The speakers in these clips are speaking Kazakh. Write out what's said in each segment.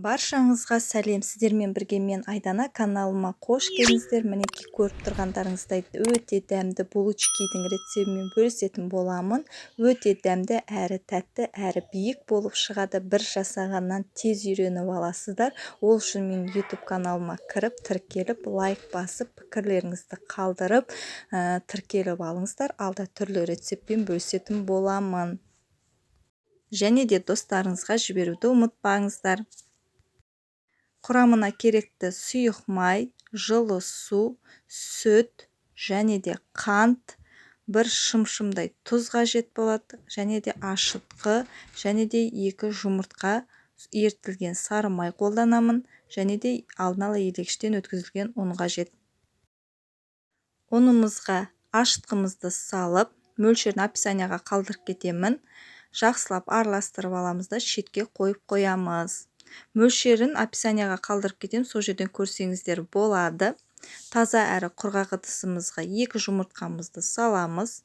Баршаңызға сәлем, сіздермен бірге мен Айдана, каналыма қош келдіңіздер. Мінекей көріп тұрғандарыңыздай өте дәмді булочкидің рецептімен бөлісетін боламын. Өте дәмді, әрі тәтті, әрі биік болып шығады. Бір жасағаннан тез үйреніп аласыздар. Ол үшін мен YouTube каналыма кіріп, тіркеліп, лайк басып, пікірлеріңізді қалдырып, тіркеліп алыңыздар. Алда түрлі рецептпен бөлісетін боламын. Және де достарыңызға жіберуді ұмытпаңыздар. Құрамына керекті сұйық май, жылы су, сүт және де қант, бір шымшымдай тұз қажет болады, және де ашытқы, және де 2 жұмыртқа, ерітілген сары май қолданамын, және де алдын ала елегіштен өткізілген ұн қажет. Ұнымызға ашытқымызды салып, мөлшерін описанияға қалдырып кетемін. Жақсылап араластырып аламыз да шетке қойып қоямыз. Мөлшерін описанияға қалдырып кетем, сол жерден көрсеңіздер болады. Таза әрі құрғақ ыдысымызға 2 жұмыртқамызды саламыз.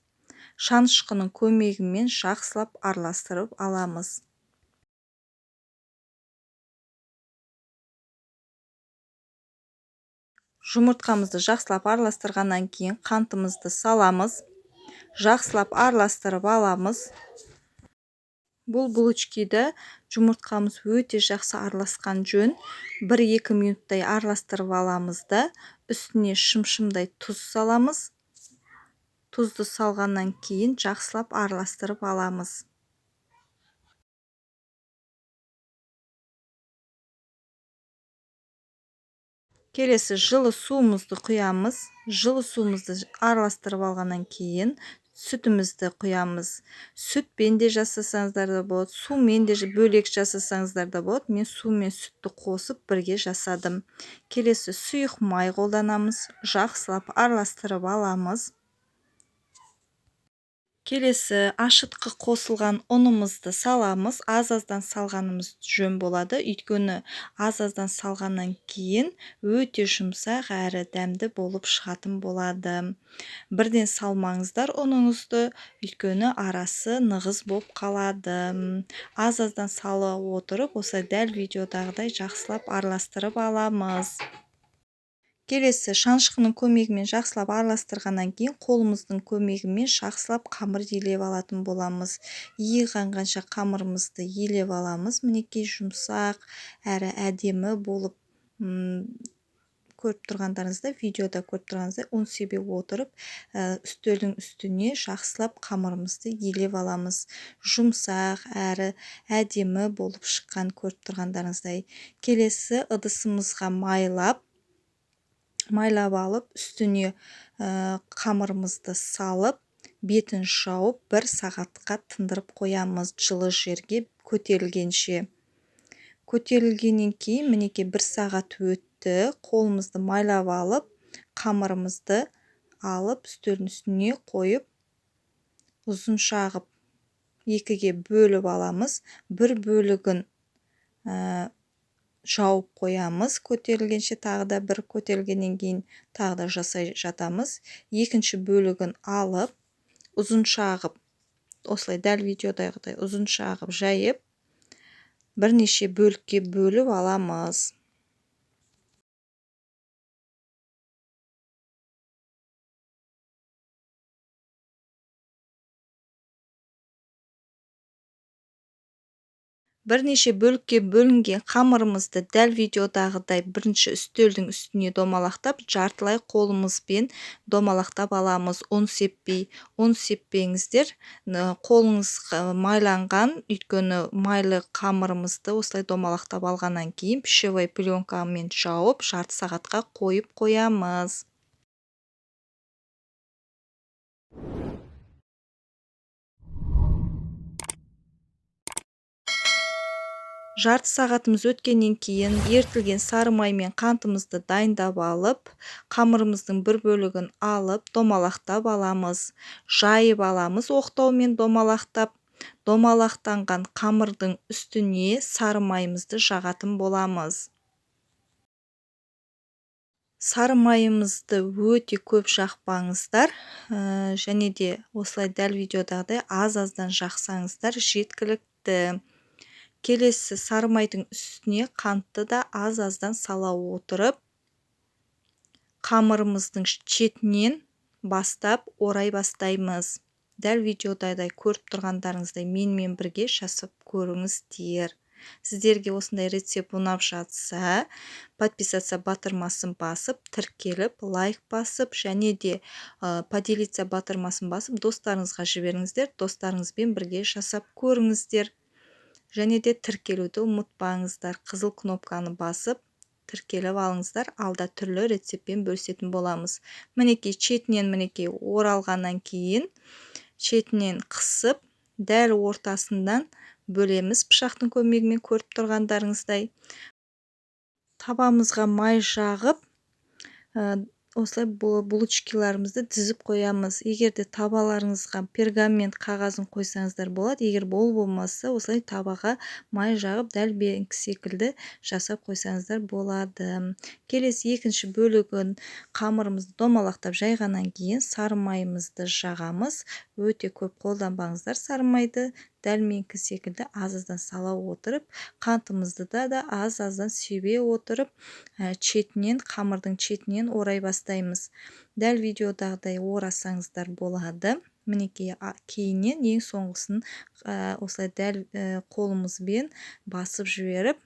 Шанышқының көмегімен жақсылап араластырып аламыз. Жұмыртқамызды жақсылап араластырғаннан кейін қантымызды саламыз. Жақсылап араластырып аламыз. Бұл булочкиді жұмыртқамыз өте жақсы араласқан жөн. 1-2 минуттай араластырып аламыз да үстіне шымшымдай тұз саламыз. Тұзды салғаннан кейін жақсылап араластырып аламыз. Келесі жылы суымызды құямыз. Жылы суымызды араластырып алғаннан кейін сүтімізді құямыз. Сүтпен де жасасаңыздар да болады, сумен де бөлек жасасаңыздар да болады. Мен су мен сүтті қосып бірге жасадым. Келесі сұйық май қолданамыз. Жақсылап араластырып аламыз. Келесі ашытқы қосылған ұнымызды саламыз. Аз-аздан салғанымыз жөн болады. Өйткені аз-аздан салғаннан кейін өте жұмсақ әрі дәмді болып шығатын болады. Бірден салмаңыздар ұныңызды, өйткені арасы нығыз болып қалады. Аз-аздан сала отырып, осылай дәл видеодағыдай жақсылап араластырып аламыз. Келесі шанышқының көмегімен жақсылап араластырғаннан кейін қолымыздың көмегімен жақсылап қамыр елеп алатын боламыз. Иіғанғанша қамырымызды елеп аламыз. Мінекей жұмсақ әрі әдемі болып көріп тұрғандарыңызда, видеода көріп тұрғаныңызда ұн себе отырып, үстелдің үстіне жақсылап қамырымызды елеп аламыз. Жұмсақ әрі әдемі болып шыққан көріп тұрғандарыңыздай. Келесі ыдысымызға майлап алып, үстіне қамырымызды салып, бетін жауып 1 сағатқа тындырып қоямыз жылы жерге көтерілгенше. Көтерілгеннен кейін мінекей 1 сағат өтті. Қолымызды майлап алып, қамырымызды алып, үстелдің үстіне қойып, ұзынша ғып 2-ге бөліп аламыз. 1 бөлігін жауып қоямыз. Көтерілгенше тағы да 1 көтерілгеннен кейін тағы да жасай жатамыз. 2-ші бөлігін алып, ұзынша ғып, осылай дәл видеодағыдай ұзынша ғып жайып, бірнеше бөлікке бөліп аламыз. Бірнеше бөлікке бөлінген қамырымызды дәл видеодағыдай бірінші үстелдің үстіне домалақтап, жартылай қолымызбен домалақтап аламыз. Ұн сеппеңіздер, қолыңыз майланған, өйткені майлы қамырымызды осылай домалақтап алғаннан кейін пищевой пленкамен жауып, жарты сағатқа қойып қоямыз. Жарты сағатымыз өткеннен кейін ерітілген сары май мен қантымызды дайындап алып, қамырымыздың 1 бөлігін алып, домалақтап аламыз. Жайып аламыз оқтаумен домалақтап. Домалақтанған қамырдың үстіне сары майымызды жағатын боламыз. Сары майымызды өте көп жақпаңыздар, және де осылай дәл видеодағыдай аз-аздан жақсаңыздар жеткілікті. Келесі сары майдың үстіне қантты да аз-аздан сала отырып, қамырымыздың шетінен бастап орай бастаймыз. Дәл видеодай көріп тұрғандарыңыздай менімен бірге жасап көріңіздер. Сіздерге осындай рецепт ұнап жатса, подписаться батырмасын басып, тіркеліп, лайк басып, және де поделиться батырмасын басып, достарыңызға жіберіңіздер. Достарыңызбен бірге жасап көріңіздер. Және де тіркелуді ұмытпаңыздар. Қызыл кнопканы басып, тіркеліп алыңыздар. Алда түрлі рецептпен бөлісетін боламыз. Мінекей шетінен оралғаннан кейін шетінен қысып, дәл ортасынан бөлеміз пышақтың көмегімен көріп тұрғандарыңыздай. Табамызға май жағып, осылай булочкаларымызды тізіп қоямыз. Егер де табаларыңызға пергамент қағазын қойсаңыздар болады. Егер болмаса, осылай табаға май жағып, дәл бенк секілді жасап қойсаңыздар болады. Келесі екінші бөлігін қамырымызды домалақтап жайғаннан кейін сары майымызды жағамыз. Өте көп қолданбаңыздар сары майды. Дәл менкі секілді аз-аздан сала отырып, қантымызды да аз-аздан себе отырып, қамырдың шетінен орай бастаймыз. Дәл видеодағыдай орасаңыздар болады. Мінекей кейіннен ең соңғысын осылай дәл қолымызбен басып жіберіп,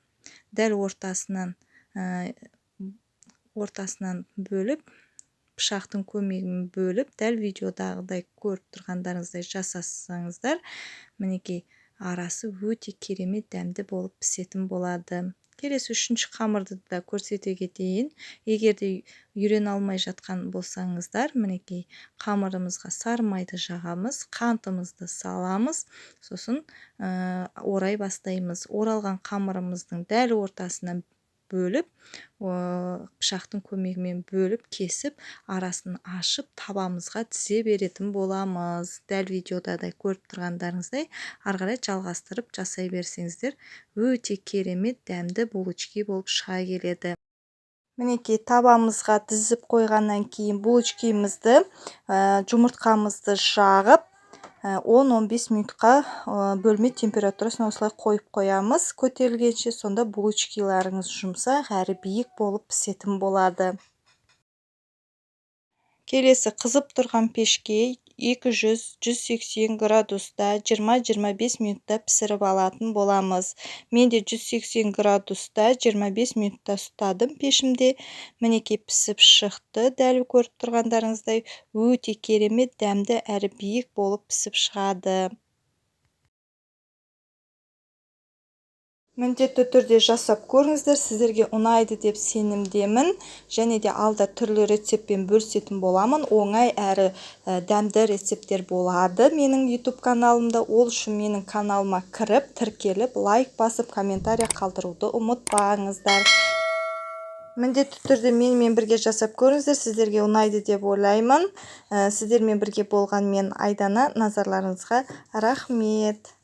дәл ортасынан бөліп, пышақтың көмегімен бөліп, дәл видеодағыдай көріп тұрғандарыңыздай жасасаңыздар, мінекей арасы өте керемет дәмді болып пісетін болады. Келесі үшінші қамырды да көрсете кетейін. Егер де үйрене алмай жатқан болсаңыздар, мінекей қамырымызға сары майды жағамыз, қантымызды саламыз, сосын орай бастаймыз. Оралған қамырымыздың дәл ортасынан бөліп, пышақтың көмегімен бөліп, кесіп, арасын ашып, табамызға тізе беретін боламыз. Дәл видеода көріп тұрғандарыңыздай, арғарай жалғастырып жасай берсеңіздер, өте керемет дәмді булочки болып шыға келеді. Мінекей табамызға тізіп қойғаннан кейін булочкамызды, жұмыртқамызды жағып, 10-15 минутқа бөлме температурасына осылай қойып қоямыз. Көтерілгенше сонда булочкаларыңыз жұмсақ әрі биік болып пісетін болады. Келесі қызып тұрған пешке 200-180 градуста 20-25 минутта пісіріп алатын боламыз. Мен де 180 градуста 25 минутта ұстадым пешімде. Мінекей пісіп шықты. Дәл көріп тұрғандарыңыздай өте керемет дәмді әрі биік болып пісіп шығады. Міндетті түрде жасап көріңіздер, сіздерге ұнайды деп сенімдемін. Және де алда түрлі рецептпен бөлісетін боламын. Оңай әрі дәмді рецепттер болады менің YouTube каналымда. Ол үшін менің каналыма кіріп, тіркеліп, лайк басып, комментарий қалдыруды ұмытпаңыздар. Міндетті түрде менімен бірге жасап көріңіздер, сіздерге ұнайды деп ойлаймын. Сіздермен бірге болған мен Айдана, назарларыңызға рахмет.